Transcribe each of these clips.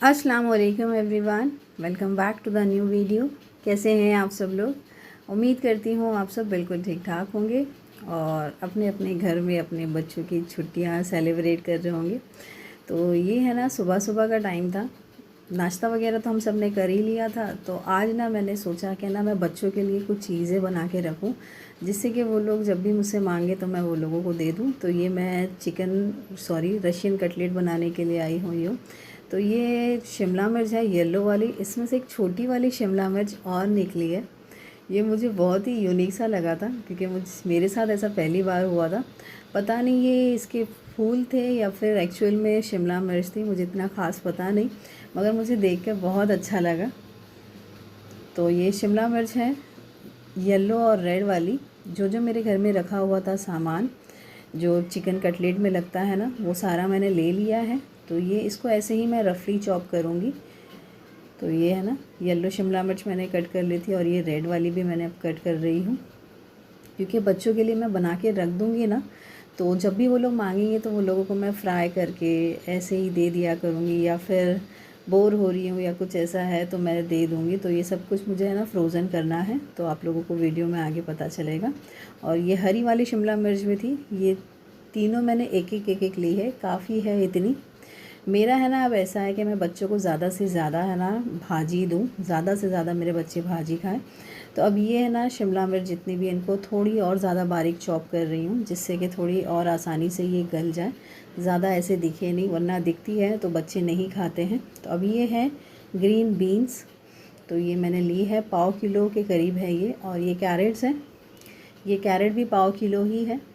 अस्सलाम वालेकुम everyone, welcome back to the new video. कैसे हैं आप सब लोग? उम्मीद करती हूँ आप सब बिल्कुल ठीक ठाक होंगे और अपने अपने घर में अपने बच्चों की छुट्टियाँ सेलिब्रेट कर रहे होंगे। तो ये है ना, सुबह सुबह का टाइम था। नाश्ता वगैरह तो हम सब ने कर ही लिया था। तो आज ना मैंने सोचा कि ना मैं बच्चों के लिए कुछ चीज़ें बना के रखूँ, जिससे कि वो लोग जब भी मुझसे मांगे तो मैं वो लोगों को दे दूँ। तो ये मैं रशियन कटलेट बनाने के लिए आई हुई हूँ। तो ये शिमला मिर्च है येलो वाली, इसमें से एक छोटी वाली शिमला मिर्च और निकली है। ये मुझे बहुत ही यूनिक सा लगा था, क्योंकि मेरे साथ ऐसा पहली बार हुआ था। पता नहीं ये इसके फूल थे या फिर एक्चुअल में शिमला मिर्च थी, मुझे इतना ख़ास पता नहीं, मगर मुझे देख कर बहुत अच्छा लगा। तो ये शिमला मिर्च है येलो और रेड वाली। जो जो मेरे घर में रखा हुआ था सामान, जो चिकन कटलेट में लगता है ना, वो सारा मैंने ले लिया है। तो ये इसको ऐसे ही मैं रफली चॉप करूँगी। तो ये है ना, येलो शिमला मिर्च मैंने कट कर ली थी और ये रेड वाली भी मैंने अब कट कर रही हूँ, क्योंकि बच्चों के लिए मैं बना के रख दूँगी ना, तो जब भी वो लोग मांगेंगे तो वो लोगों को मैं फ्राई करके ऐसे ही दे दिया करूँगी, या फिर बोर हो रही हूँ या कुछ ऐसा है तो मैं दे दूँगी। तो ये सब कुछ मुझे है ना फ्रोज़न करना है, तो आप लोगों को वीडियो में आगे पता चलेगा। और ये हरी वाली शिमला मिर्च भी थी। ये तीनों मैंने एक एक ली है, काफ़ी है इतनी। मेरा है ना अब ऐसा है कि मैं बच्चों को ज़्यादा से ज़्यादा है ना भाजी दूँ, ज़्यादा से ज़्यादा मेरे बच्चे भाजी खाएं। तो अब ये है ना शिमला मिर्च जितनी भी, इनको थोड़ी और ज़्यादा बारीक चॉप कर रही हूँ, जिससे कि थोड़ी और आसानी से ये गल जाए, ज़्यादा ऐसे दिखे नहीं, वरना दिखती है तो बच्चे नहीं खाते हैं। तो अब ये है ग्रीन बीन्स। तो ये मैंने ली है, पाव किलो के करीब है ये। और ये कैरेट्स हैं, ये कैरेट भी पाव किलो ही है।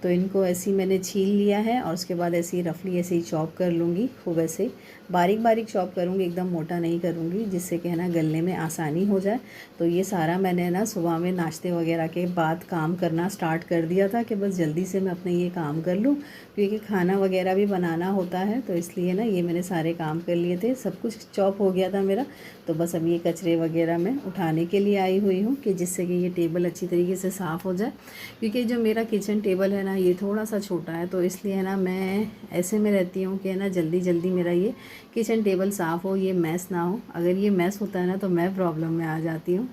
तो इनको ऐसे ही मैंने छील लिया है और उसके बाद ऐसे ही रफली ऐसे ही चॉप कर लूँगी। खूब ऐसे बारीक बारीक चॉप करूँगी, एकदम मोटा नहीं करूँगी, जिससे कि है ना गलने में आसानी हो जाए। तो ये सारा मैंने ना सुबह में नाश्ते वगैरह के बाद काम करना स्टार्ट कर दिया था, कि बस जल्दी से मैं अपने ये काम कर लूँ, क्योंकि खाना वगैरह भी बनाना होता है। तो इसलिए ना ये मैंने सारे काम कर लिए थे, सब कुछ चॉप हो गया था मेरा। तो बस अब ये कचरे वगैरह मैं उठाने के लिए आई हुई हूँ, कि जिससे कि ये टेबल अच्छी तरीके से साफ़ हो जाए। क्योंकि जो मेरा किचन टेबल है ना, ये थोड़ा सा छोटा है, तो इसलिए है ना मैं ऐसे में रहती हूँ कि है ना जल्दी जल्दी मेरा ये किचन टेबल साफ़ हो, ये मैस ना हो। अगर ये मैस होता है ना तो मैं प्रॉब्लम में आ जाती हूँ।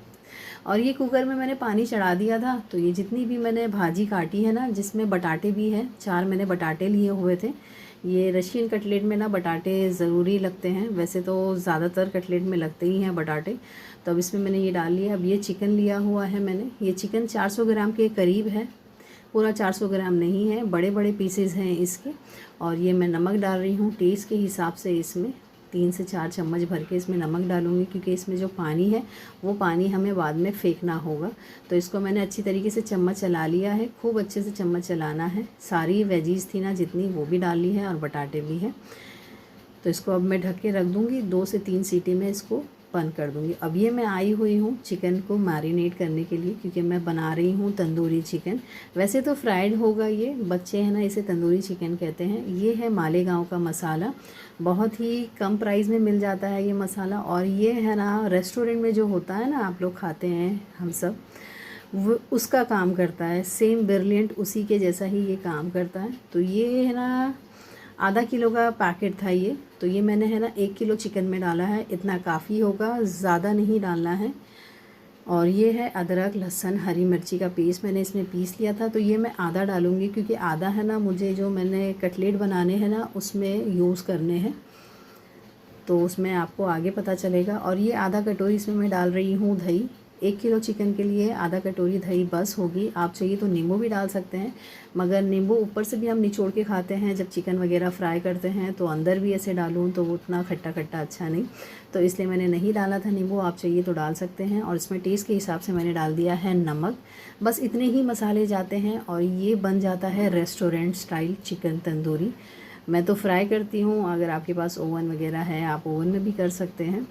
और ये कुकर में मैंने पानी चढ़ा दिया था। तो ये जितनी भी मैंने भाजी काटी है ना, जिसमें बटाटे भी हैं, 4 मैंने बटाटे लिए हुए थे। ये रशियन कटलेट में ना बटाटे ज़रूरी लगते हैं, वैसे तो ज़्यादातर कटलेट में लगते ही हैं बटाटे। तो अब इसमें मैंने ये डाल लिया। अब ये चिकन लिया हुआ है मैंने, ये चिकन 400 ग्राम के करीब है, पूरा 400 ग्राम नहीं है, बड़े बड़े पीसेस हैं इसके। और ये मैं नमक डाल रही हूँ टेस्ट के हिसाब से, इसमें 3 से 4 चम्मच भर के इसमें नमक डालूँगी, क्योंकि इसमें जो पानी है वो पानी हमें बाद में फेंकना होगा। तो इसको मैंने अच्छी तरीके से चम्मच चला लिया है, खूब अच्छे से चम्मच चलाना है। सारी वेजीज़ थी ना जितनी, वो भी डाल ली है और बटाटे भी हैं। तो इसको अब मैं ढक के रख दूँगी, 2 से 3 सीटी में इसको बंद कर दूँगी। अब ये मैं आई हुई हूँ चिकन को मैरिनेट करने के लिए, क्योंकि मैं बना रही हूँ तंदूरी चिकन। वैसे तो फ्राइड होगा ये, बच्चे हैं ना इसे तंदूरी चिकन कहते हैं। ये है मालेगाँव का मसाला, बहुत ही कम प्राइस में मिल जाता है ये मसाला। और ये है ना रेस्टोरेंट में जो होता है ना, आप लोग खाते हैं हम सब, वो उसका काम करता है, सेम ब्रिलियंट उसी के जैसा ही ये काम करता है। तो ये है ना आधा किलो का पैकेट था ये। तो ये मैंने है ना 1 किलो चिकन में डाला है, इतना काफ़ी होगा, ज़्यादा नहीं डालना है। और ये है अदरक लहसुन हरी मिर्ची का पेस्ट, मैंने इसमें पीस लिया था। तो ये मैं आधा डालूँगी, क्योंकि आधा है ना मुझे जो मैंने कटलेट बनाने हैं ना उसमें यूज़ करने हैं, तो उसमें आपको आगे पता चलेगा। और ये आधा कटोरी इसमें मैं डाल रही हूँ दही। 1 किलो चिकन के लिए आधा कटोरी दही बस होगी। आप चाहिए तो नींबू भी डाल सकते हैं, मगर नींबू ऊपर से भी हम निचोड़ के खाते हैं जब चिकन वगैरह फ्राई करते हैं, तो अंदर भी ऐसे डालूँ तो वो उतना खट्टा खट्टा अच्छा नहीं, तो इसलिए मैंने नहीं डाला था नींबू। आप चाहिए तो डाल सकते हैं। और इसमें टेस्ट के हिसाब से मैंने डाल दिया है नमक। बस इतने ही मसाले जाते हैं और ये बन जाता है रेस्टोरेंट स्टाइल चिकन तंदूरी। मैं तो फ्राई करती हूँ, अगर आपके पास ओवन वगैरह है आप ओवन में भी कर सकते हैं।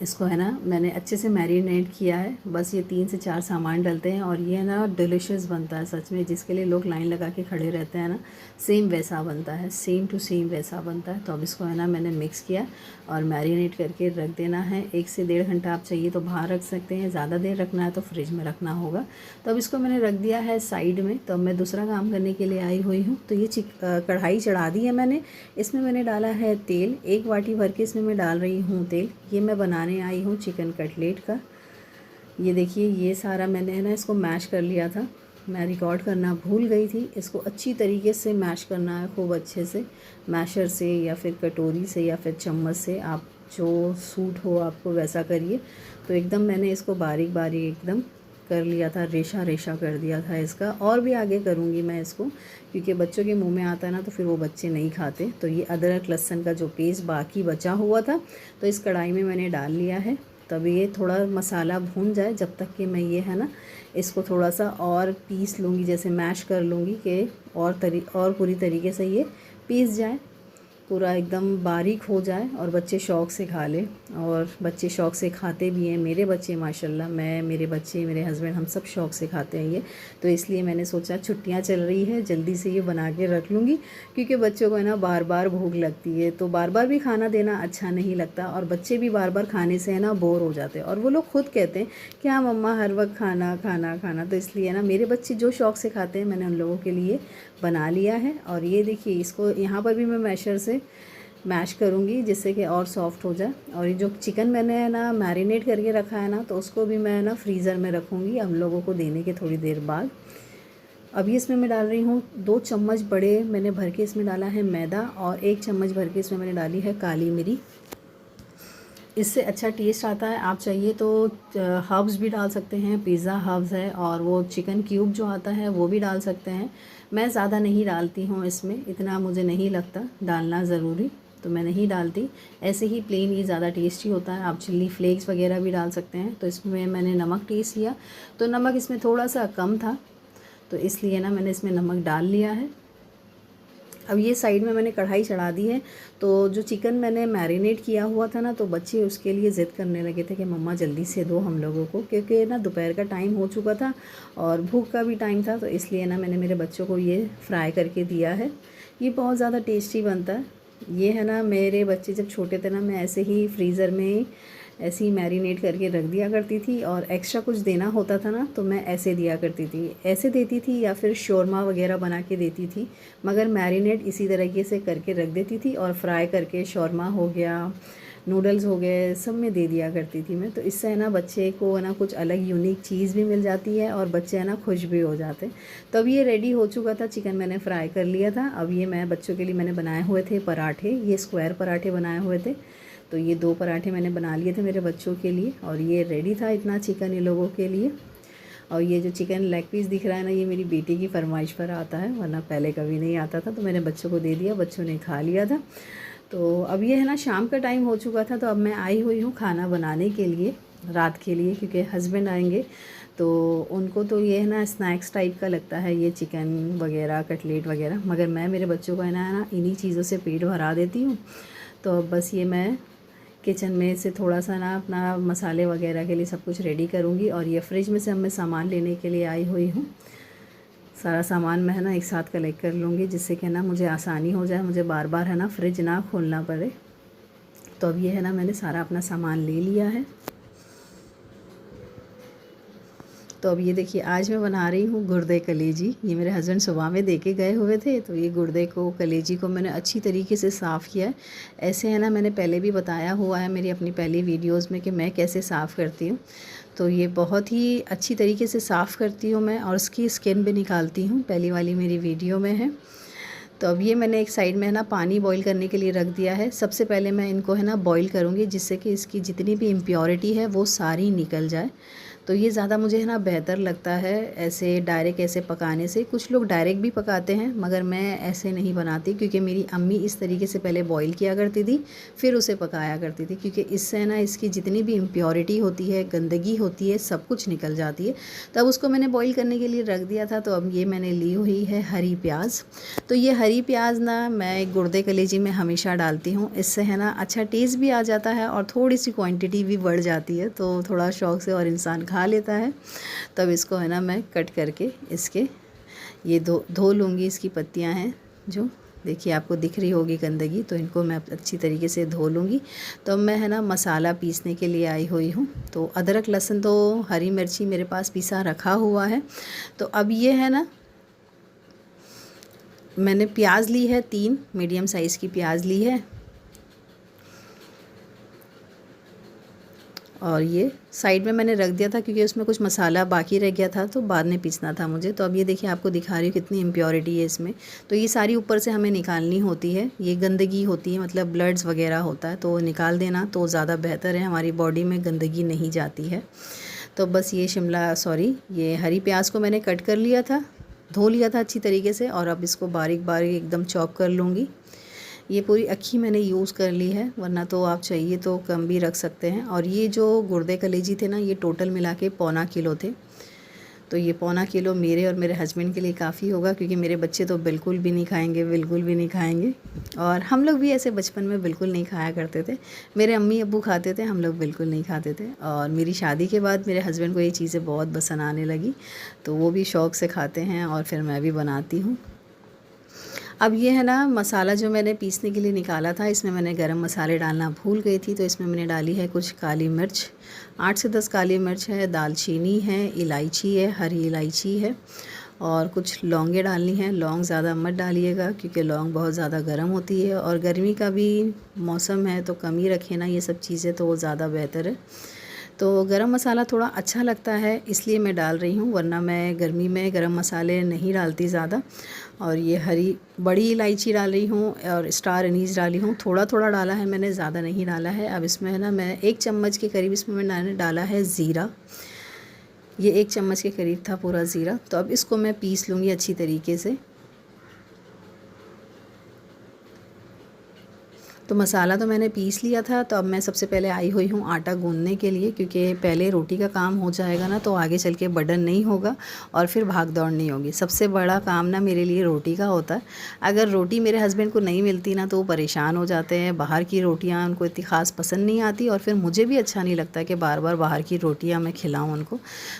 इसको है ना मैंने अच्छे से मैरिनेट किया है। बस ये 3 से 4 सामान डलते हैं और ये ना डिलीशियस बनता है सच में, जिसके लिए लोग लाइन लगा के खड़े रहते हैं ना, सेम वैसा बनता है, सेम टू सेम वैसा बनता है। तो अब इसको है ना मैंने मिक्स किया और मैरिनेट करके रख देना है। 1 से 1.5 घंटा आप चाहिए तो बाहर रख सकते हैं, ज़्यादा देर रखना है तो फ्रिज में रखना होगा। तो अब इसको मैंने रख दिया है साइड में। तो अब मैं दूसरा काम करने के लिए आई हुई हूँ। तो ये कढ़ाई चढ़ा दी है मैंने। इसमें मैंने डाला है तेल, 1 वाटी भर के इसमें मैं डाल रही हूँ तेल। ये मैं बनाने आई हूँ चिकन कटलेट का। ये देखिए ये सारा मैंने है ना इसको मैश कर लिया था, मैं रिकॉर्ड करना भूल गई थी। इसको अच्छी तरीके से मैश करना है, खूब अच्छे से, मैशर से या फिर कटोरी से या फिर चम्मच से, आप जो सूट हो आपको वैसा करिए। तो एकदम मैंने इसको बारीक बारीक एकदम कर लिया था, रेशा रेशा कर दिया था इसका। और भी आगे करूँगी मैं इसको, क्योंकि बच्चों के मुंह में आता है ना तो फिर वो बच्चे नहीं खाते। तो ये अदरक लहसुन का जो पेस्ट बाकी बचा हुआ था तो इस कढ़ाई में मैंने डाल लिया है। तब ये थोड़ा मसाला भून जाए, जब तक कि मैं ये है ना इसको थोड़ा सा और पीस लूँगी, जैसे मैश कर लूँगी कि और पूरी तरीके से ये पीस जाए, पूरा एकदम बारीक हो जाए और बच्चे शौक़ से खा लें। और बच्चे शौक़ से खाते भी हैं, मेरे बच्चे माशाल्लाह, मैं, मेरे बच्चे, मेरे हस्बैंड, हम सब शौक़ से खाते हैं ये। तो इसलिए मैंने सोचा छुट्टियां चल रही है, जल्दी से ये बना के रख लूँगी, क्योंकि बच्चों को है ना बार बार भूख लगती है। तो बार बार भी खाना देना अच्छा नहीं लगता और बच्चे भी बार बार खाने से है ना बोर हो जाते हैं। और वो लोग खुद कहते हैं कि हाँ मम्मा हर वक्त खाना खाना खाना। तो इसलिए ना मेरे बच्चे जो शौक़ से खाते हैं मैंने उन लोगों के लिए बना लिया है। और ये देखिए इसको यहाँ पर भी मैं मैशर से मैश करूँगी जिससे कि और सॉफ्ट हो जाए। और ये जो चिकन मैंने ना मैरिनेट करके रखा है ना, तो उसको भी मैं ना फ्रीज़र में रखूँगी हम लोगों को देने के थोड़ी देर बाद। अभी इसमें मैं डाल रही हूँ 2 चम्मच बड़े मैंने भर के इसमें डाला है मैदा, और 1 चम्मच भर के इसमें मैंने डाली है काली मिरी। इससे अच्छा टेस्ट आता है। आप चाहिए तो हर्ब्स भी डाल सकते हैं, पिज़्ज़ा हर्ब्स है, और वो चिकन क्यूब जो आता है वो भी डाल सकते हैं। मैं ज़्यादा नहीं डालती हूँ इसमें, इतना मुझे नहीं लगता डालना ज़रूरी, तो मैं नहीं डालती। ऐसे ही प्लेन ये ज़्यादा टेस्टी होता है। आप चिल्ली फ्लेक्स वगैरह भी डाल सकते हैं। तो इसमें मैंने नमक टेस्ट किया तो नमक इसमें थोड़ा सा कम था, तो इसलिए ना मैंने इसमें नमक डाल लिया है। अब ये साइड में मैंने कढ़ाई चढ़ा दी है। तो जो चिकन मैंने मैरिनेट किया हुआ था ना, तो बच्चे उसके लिए ज़िद करने लगे थे कि मम्मा जल्दी से दो हम लोगों को, क्योंकि ना दोपहर का टाइम हो चुका था और भूख का भी टाइम था। तो इसलिए ना मैंने मेरे बच्चों को ये फ्राई करके दिया है। ये बहुत ज़्यादा टेस्टी बनता है। ये है ना मेरे बच्चे जब छोटे थे ना, मैं ऐसे ही फ्रीज़र में ऐसे ही मैरिनेट करके रख दिया करती थी, और एक्स्ट्रा कुछ देना होता था ना तो मैं ऐसे दिया करती थी, ऐसे देती थी या फिर शोरमा वगैरह बना के देती थी। मगर मैरिनेट इसी तरीके से करके रख देती थी और फ्राई करके शोरमा हो गया, नूडल्स हो गए, सब में दे दिया करती थी मैं। तो इससे है ना बच्चे को है ना कुछ अलग यूनिक चीज़ भी मिल जाती है और बच्चे है ना खुश भी हो जाते। तो अब ये रेडी हो चुका था, चिकन मैंने फ्राई कर लिया था। अब ये मैं बच्चों के लिए मैंने बनाए हुए थे पराठे, ये स्क्वायर पराठे बनाए हुए थे। तो ये 2 पराठे मैंने बना लिए थे मेरे बच्चों के लिए, और ये रेडी था इतना चिकन ये लोगों के लिए। और ये जो चिकन लेग पीस दिख रहा है ना, ये मेरी बेटी की फरमाइश पर आता है, वरना पहले कभी नहीं आता था। तो मैंने बच्चों को दे दिया, बच्चों ने खा लिया था। तो अब ये है ना शाम का टाइम हो चुका था, तो अब मैं आई हुई हूँ खाना बनाने के लिए रात के लिए, क्योंकि हस्बैंड आएंगे तो उनको तो ये है ना स्नैक्स टाइप का लगता है ये चिकन वगैरह कटलेट वगैरह, मगर मैं मेरे बच्चों को है ना इन्हीं चीज़ों से पेट भरा देती हूँ। तो अब बस ये मैं किचन में से थोड़ा सा ना अपना मसाले वगैरह के लिए सब कुछ रेडी करूँगी। और ये फ्रिज में से अब मैं सामान लेने के लिए आई हुई हूँ। सारा सामान मैं है ना एक साथ कलेक्ट कर लूँगी, जिससे कि ना मुझे आसानी हो जाए, मुझे बार बार है ना फ्रिज ना खोलना पड़े। तो अब ये है ना मैंने सारा अपना सामान ले लिया है। तो अब ये देखिए आज मैं बना रही हूँ गुर्दे कलेजी। ये मेरे हस्बैंड सुबह में दे के गए हुए थे, तो ये गुर्दे को कलेजी को मैंने अच्छी तरीके से साफ़ किया है। ऐसे है ना मैंने पहले भी बताया हुआ है मेरी अपनी पहली वीडियोस में कि मैं कैसे साफ़ करती हूँ। तो ये बहुत ही अच्छी तरीके से साफ़ करती हूँ मैं, और उसकी स्किन भी निकालती हूँ, पहली वाली मेरी वीडियो में है। तो अब ये मैंने एक साइड में है ना पानी बॉईल करने के लिए रख दिया है। सबसे पहले मैं इनको है ना बॉईल करूँगी, जिससे कि इसकी जितनी भी इम्प्योरिटी है वो सारी निकल जाए। तो ये ज़्यादा मुझे है ना बेहतर लगता है ऐसे डायरेक्ट ऐसे पकाने से। कुछ लोग डायरेक्ट भी पकाते हैं, मगर मैं ऐसे नहीं बनाती, क्योंकि मेरी अम्मी इस तरीके से पहले बॉईल किया करती थी, फिर उसे पकाया करती थी, क्योंकि इससे ना इसकी जितनी भी इम्प्योरिटी होती है, गंदगी होती है, सब कुछ निकल जाती है। तो अब उसको मैंने बॉईल करने के लिए रख दिया था। तो अब ये मैंने ली हुई है हरी प्याज। तो ये हरी प्याज ना मैं गुर्दे कलेजी में हमेशा डालती हूँ, इससे है ना अच्छा टेस्ट भी आ जाता है और थोड़ी सी क्वांटिटी भी बढ़ जाती है, तो थोड़ा शौक़ से और इंसान खा लेता है। तब इसको है ना मैं कट करके इसके ये धो लूँगी। इसकी पत्तियाँ हैं जो देखिए आपको दिख रही होगी गंदगी, तो इनको मैं अच्छी तरीके से धो लूँगी। तो मैं है ना मसाला पीसने के लिए आई हुई हूँ। तो अदरक लहसुन तो हरी मिर्ची मेरे पास पीसा रखा हुआ है। तो अब ये है ना मैंने प्याज ली है, 3 मीडियम साइज़ की प्याज ली है, और ये साइड में मैंने रख दिया था क्योंकि उसमें कुछ मसाला बाकी रह गया था, तो बाद में पीसना था मुझे। तो अब ये देखिए आपको दिखा रही हूँ कितनी इम्प्योरिटी है इसमें। तो ये सारी ऊपर से हमें निकालनी होती है, ये गंदगी होती है, मतलब ब्लड्स वगैरह होता है, तो निकाल देना तो ज़्यादा बेहतर है, हमारी बॉडी में गंदगी नहीं जाती है। तो बस ये हरी प्याज को मैंने कट कर लिया था, धो लिया था अच्छी तरीके से, और अब इसको बारीक बारीक एकदम चॉप कर लूँगी। ये पूरी अक्खी मैंने यूज़ कर ली है, वरना तो आप चाहिए तो कम भी रख सकते हैं। और ये जो गुर्दे कलेजी थे ना, ये टोटल मिला के 1.25 किलो थे। तो ये 1.25 किलो मेरे और मेरे हस्बैंड के लिए काफ़ी होगा, क्योंकि मेरे बच्चे तो बिल्कुल भी नहीं खाएंगे, बिल्कुल भी नहीं खाएंगे। और हम लोग भी ऐसे बचपन में बिल्कुल नहीं खाया करते थे। मेरे अम्मी अब्बू खाते थे, हम लोग बिल्कुल नहीं खाते थे। और मेरी शादी के बाद मेरे हस्बैंड को ये चीज़ें बहुत पसंद आने लगी, तो वो भी शौक़ से खाते हैं और फिर मैं भी बनाती हूँ। अब ये है ना मसाला जो मैंने पीसने के लिए निकाला था, इसमें मैंने गरम मसाले डालना भूल गई थी। तो इसमें मैंने डाली है कुछ काली मिर्च, 8 से 10 काली मिर्च है, दालचीनी है, इलायची है, हरी इलायची है, और कुछ लौंगे डालनी है। लौंग ज़्यादा मत डालिएगा, क्योंकि लौंग बहुत ज़्यादा गर्म होती है, और गर्मी का भी मौसम है तो कम ही रखें ना ये सब चीज़ें, तो वो ज़्यादा बेहतर है। तो गरम मसाला थोड़ा अच्छा लगता है इसलिए मैं डाल रही हूँ, वरना मैं गर्मी में गरम मसाले नहीं डालती ज़्यादा। और ये बड़ी इलायची डाल रही हूँ, और स्टार एनीस डाली हूँ, थोड़ा थोड़ा डाला है मैंने, ज़्यादा नहीं डाला है। अब इसमें है ना मैं 1 चम्मच के करीब इसमें मैंने डाला है ज़ीरा। ये 1 चम्मच के करीब था पूरा ज़ीरा। तो अब इसको मैं पीस लूँगी अच्छी तरीके से। तो मसाला तो मैंने पीस लिया था। तो अब मैं सबसे पहले आई हुई हूँ आटा गूँधने के लिए, क्योंकि पहले रोटी का काम हो जाएगा ना तो आगे चल के बर्डन नहीं होगा और फिर भाग दौड़ नहीं होगी। सबसे बड़ा काम ना मेरे लिए रोटी का होता है। अगर रोटी मेरे हस्बैंड को नहीं मिलती ना तो वो परेशान हो जाते हैं। बाहर की रोटियाँ उनको इतनी ख़ास पसंद नहीं आती, और फिर मुझे भी अच्छा नहीं लगता कि बार बार बाहर की रोटियाँ मैं खिलाऊँ उनको।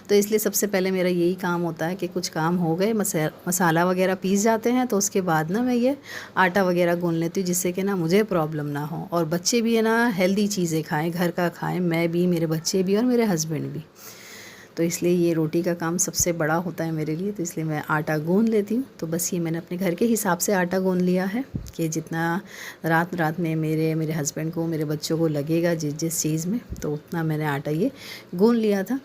तो इसलिए सबसे पहले मेरा यही काम होता है कि कुछ काम हो गए, मसाला वगैरह पीस जाते हैं, तो उसके बाद ना मैं ये आटा वगैरह गूँध लेती हूँ, जिससे कि ना मुझे प्रॉब्लम ना हो और बच्चे भी है ना हेल्दी चीज़ें खाएं, घर का खाएं, मैं भी, मेरे बच्चे भी और मेरे हस्बैंड भी। तो इसलिए ये रोटी का काम सबसे बड़ा होता है मेरे लिए, तो इसलिए मैं आटा गूँध लेती हूँ। तो बस ये मैंने अपने घर के हिसाब से आटा गूँध लिया है कि जितना रात में मेरे हस्बैंड को, मेरे बच्चों को लगेगा जिस चीज़ में, तो उतना मैंने आटा ये गूँध लिया था।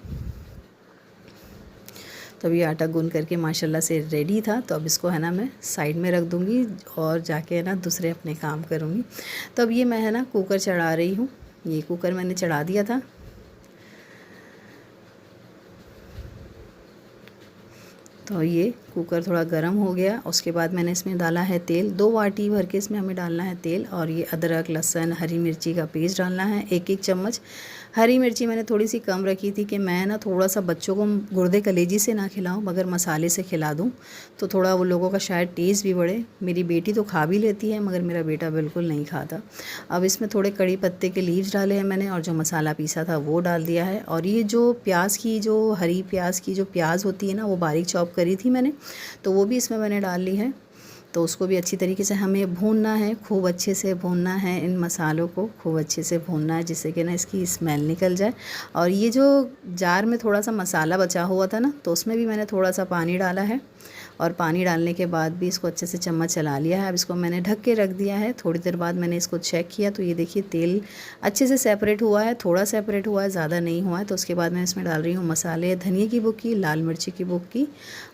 तो अभी आटा गूँध करके माशाल्लाह से रेडी था। तो अब इसको है ना मैं साइड में रख दूँगी और जाके है ना दूसरे अपने काम करूँगी। तो अब ये मैं है ना कुकर चढ़ा रही हूँ। ये कुकर मैंने चढ़ा दिया था। तो ये कुकर थोड़ा गर्म हो गया। उसके बाद मैंने इसमें डाला है तेल, 2 वाटी भर के इसमें हमें डालना है तेल। और ये अदरक लहसुन हरी मिर्ची का पेस्ट डालना है 1-1 चम्मच। हरी मिर्ची मैंने थोड़ी सी कम रखी थी कि मैं ना थोड़ा सा बच्चों को गुर्दे कलेजी से ना खिलाऊं, मगर मसाले से खिला दूं तो थोड़ा वो लोगों का शायद टेस्ट भी बढ़े। मेरी बेटी तो खा भी लेती है, मगर मेरा बेटा बिल्कुल नहीं खाता। अब इसमें थोड़े कड़ी पत्ते के लीव्स डाले हैं मैंने, और जो मसाला पीसा था वो डाल दिया है। और ये जो हरी प्याज की जो प्याज होती है ना, वो बारीक चॉप करी थी मैंने, तो वो भी इसमें मैंने डाल ली है। तो उसको भी अच्छी तरीके से हमें भूनना है, खूब अच्छे से भूनना है। इन मसालों को खूब अच्छे से भूनना है, जिससे कि ना इसकी स्मेल निकल जाए। और ये जो जार में थोड़ा सा मसाला बचा हुआ था ना, तो उसमें भी मैंने थोड़ा सा पानी डाला है, और पानी डालने के बाद भी इसको अच्छे से चम्मच चला लिया है। अब इसको मैंने ढक के रख दिया है। थोड़ी देर बाद मैंने इसको चेक किया, तो ये देखिए तेल अच्छे से सेपरेट हुआ है, थोड़ा सेपरेट हुआ है, ज़्यादा नहीं हुआ है। तो उसके बाद मैं इसमें डाल रही हूँ मसाले, धनिया की बुक्की, लाल मिर्ची की बुक्की,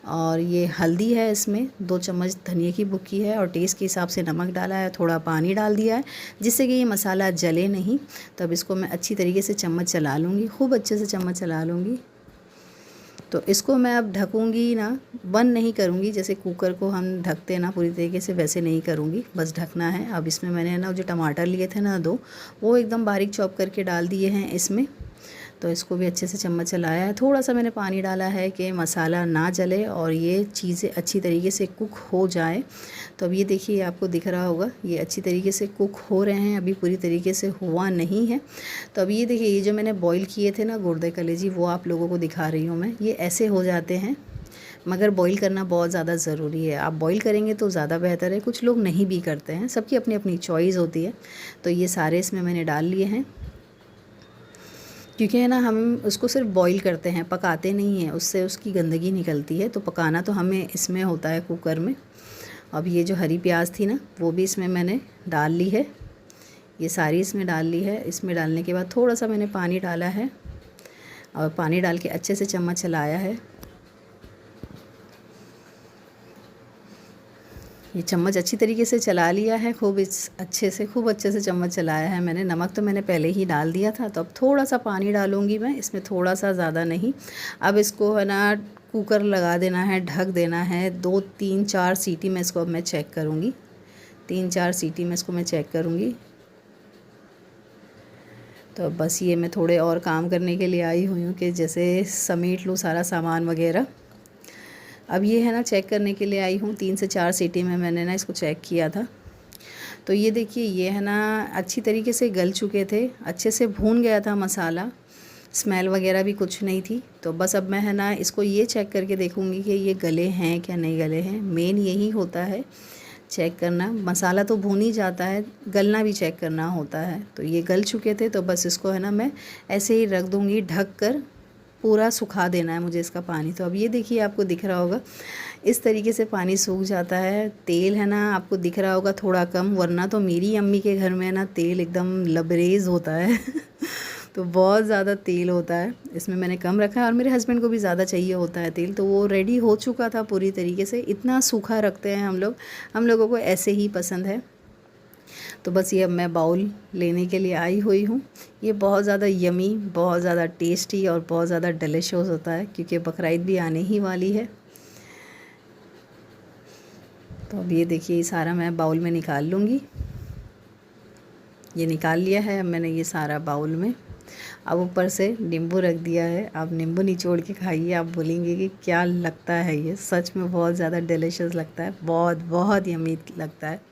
और ये हल्दी है, इसमें 2 चम्मच धनिया की बुक्की है, और टेस्ट के हिसाब से नमक डाला है, थोड़ा पानी डाल दिया है, जिससे कि ये मसाला जले नहीं। तो अब इसको मैं अच्छी तरीके से चम्मच चला लूँगी, खूब अच्छे से चम्मच चला लूँगी। तो इसको मैं अब ढकूँगी ना, बंद नहीं करूँगी, जैसे कुकर को हम ढकते हैं ना पूरी तरीके से, वैसे नहीं करूँगी, बस ढकना है। अब इसमें मैंने ना जो टमाटर लिए थे ना 2, वो एकदम बारीक चॉप करके डाल दिए हैं इसमें। तो इसको भी अच्छे से चम्मच चलाया है। थोड़ा सा मैंने पानी डाला है कि मसाला ना जले और ये चीज़ें अच्छी तरीके से कुक हो जाए। तो अब ये देखिए, आपको दिख रहा होगा ये अच्छी तरीके से कुक हो रहे हैं, अभी पूरी तरीके से हुआ नहीं है। तो अब ये देखिए, ये जो मैंने बॉईल किए थे ना गुर्दे कलेजी, वो आप लोगों को दिखा रही हूँ मैं। ये ऐसे हो जाते हैं, मगर बॉईल करना बहुत ज़्यादा ज़रूरी है। आप बॉईल करेंगे तो ज़्यादा बेहतर है, कुछ लोग नहीं भी करते हैं, सबकी अपनी अपनी चॉइस होती है। तो ये सारे इसमें मैंने डाल लिए हैं, क्योंकि है ना हम उसको सिर्फ बॉईल करते हैं, पकाते नहीं हैं, उससे उसकी गंदगी निकलती है। तो पकाना तो हमें इसमें होता है कुकर में। अब ये जो हरी प्याज थी ना, वो भी इसमें मैंने डाल ली है, ये सारी इसमें डाल ली है। इसमें डालने के बाद थोड़ा सा मैंने पानी डाला है और पानी डाल के अच्छे से चम्मच चलाया है। ये चम्मच अच्छी तरीके से चला लिया है, खूब अच्छे से चम्मच चलाया है मैंने। नमक तो मैंने पहले ही डाल दिया था। तो अब थोड़ा सा पानी डालूँगी मैं इसमें, थोड़ा सा, ज़्यादा नहीं। अब इसको है ना कुकर लगा देना है, ढक देना है। 2 3 4 सीटी में इसको अब मैं चेक करूँगी, 3 4 सीटी में इसको मैं चेक करूँगी। तो अब बस ये मैं थोड़े और काम करने के लिए आई हुई हूँ कि जैसे समेट लूँ सारा सामान वगैरह। अब ये है ना चेक करने के लिए आई हूँ, 3 से 4 सीटी में मैंने ना इसको चेक किया था। तो ये देखिए, ये है ना अच्छी तरीके से गल चुके थे, अच्छे से भून गया था मसाला, स्मेल वगैरह भी कुछ नहीं थी। तो बस अब मैं है ना इसको ये चेक करके देखूँगी कि ये गले हैं क्या नहीं गले हैं। मेन यही होता है चेक करना, मसाला तो भून ही जाता है, गलना भी चेक करना होता है। तो ये गल चुके थे, तो बस इसको है ना मैं ऐसे ही रख दूँगी ढक कर, पूरा सुखा देना है मुझे इसका पानी। तो अब ये देखिए, आपको दिख रहा होगा इस तरीके से पानी सूख जाता है। तेल है ना आपको दिख रहा होगा थोड़ा कम, वरना तो मेरी अम्मी के घर में ना तेल एकदम लबरेज होता है तो बहुत ज़्यादा तेल होता है, इसमें मैंने कम रखा है। और मेरे हस्बैंड को भी ज़्यादा चाहिए होता है तेल, तो वो रेडी हो चुका था पूरी तरीके से। इतना सूखा रखते हैं हम लोग, हम लोगों को ऐसे ही पसंद है। तो बस ये अब मैं बाउल लेने के लिए आई हुई हूँ। ये बहुत ज़्यादा यमी, बहुत ज़्यादा टेस्टी और बहुत ज़्यादा डिलीशियस होता है, क्योंकि बकरीद भी आने ही वाली है। तो अब ये देखिए, ये सारा मैं बाउल में निकाल लूँगी। ये निकाल लिया है अब मैंने ये सारा बाउल में। अब ऊपर से नींबू रख दिया है। आप नींबू निचोड़ के खाइए, आप बोलेंगे कि क्या लगता है ये, सच में बहुत ज़्यादा डिलीशियस लगता है, बहुत बहुत यम्मी लगता है।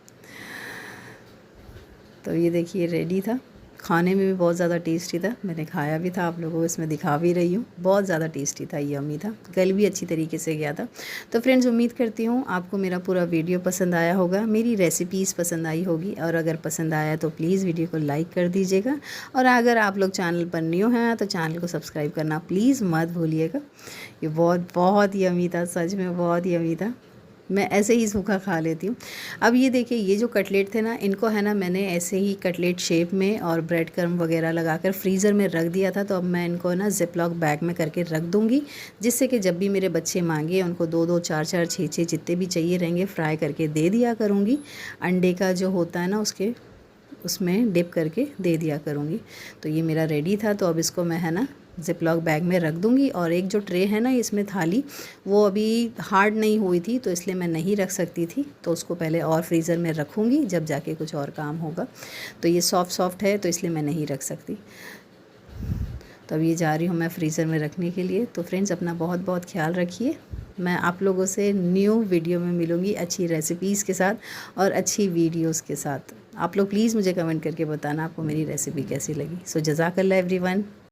तो ये देखिए रेडी था, खाने में भी बहुत ज़्यादा टेस्टी था, मैंने खाया भी था, आप लोगों को इसमें दिखा भी रही हूँ। बहुत ज़्यादा टेस्टी था, यम्मी था, गल भी अच्छी तरीके से गया था। तो फ्रेंड्स, उम्मीद करती हूँ आपको मेरा पूरा वीडियो पसंद आया होगा, मेरी रेसिपीज़ पसंद आई होगी। और अगर पसंद आया तो प्लीज़ वीडियो को लाइक कर दीजिएगा। और अगर आप लोग चैनल पर न्यू हैं तो चैनल को सब्सक्राइब करना प्लीज़ मत भूलिएगा। ये बहुत बहुत यम्मी था, सच में बहुत यम्मी था। मैं ऐसे ही सूखा खा लेती हूँ। अब ये देखिए, ये जो कटलेट थे ना, इनको है ना मैंने ऐसे ही कटलेट शेप में और ब्रेड क्रम्ब वगैरह लगाकर फ्रीज़र में रख दिया था। तो अब मैं इनको ना ज़िपलॉक बैग में करके रख दूँगी, जिससे कि जब भी मेरे बच्चे मांगे उनको 2-2 4-4 6-6 जितने भी चाहिए रहेंगे फ्राई करके दे दिया करूँगी। अंडे का जो होता है ना उसमें डिप करके दे दिया करूँगी। तो ये मेरा रेडी था। तो अब इसको मैं है ना ज़िपलॉक बैग में रख दूँगी। और एक जो ट्रे है ना इसमें थाली, वो अभी हार्ड नहीं हुई थी, तो इसलिए मैं नहीं रख सकती थी, तो उसको पहले और फ्रीज़र में रखूँगी जब जाके कुछ और काम होगा। तो ये सॉफ्ट है, तो इसलिए मैं नहीं रख सकती। तो अब ये जा रही हूँ मैं फ्रीज़र में रखने के लिए। तो फ्रेंड्स, अपना बहुत बहुत ख्याल रखिए। मैं आप लोगों से न्यू वीडियो में मिलूँगी, अच्छी रेसिपीज़ के साथ और अच्छी वीडियोज़ के साथ। आप लोग प्लीज़ मुझे कमेंट करके बताना आपको मेरी रेसिपी कैसी लगी। सो जज़ाकल्लाह एवरीवन।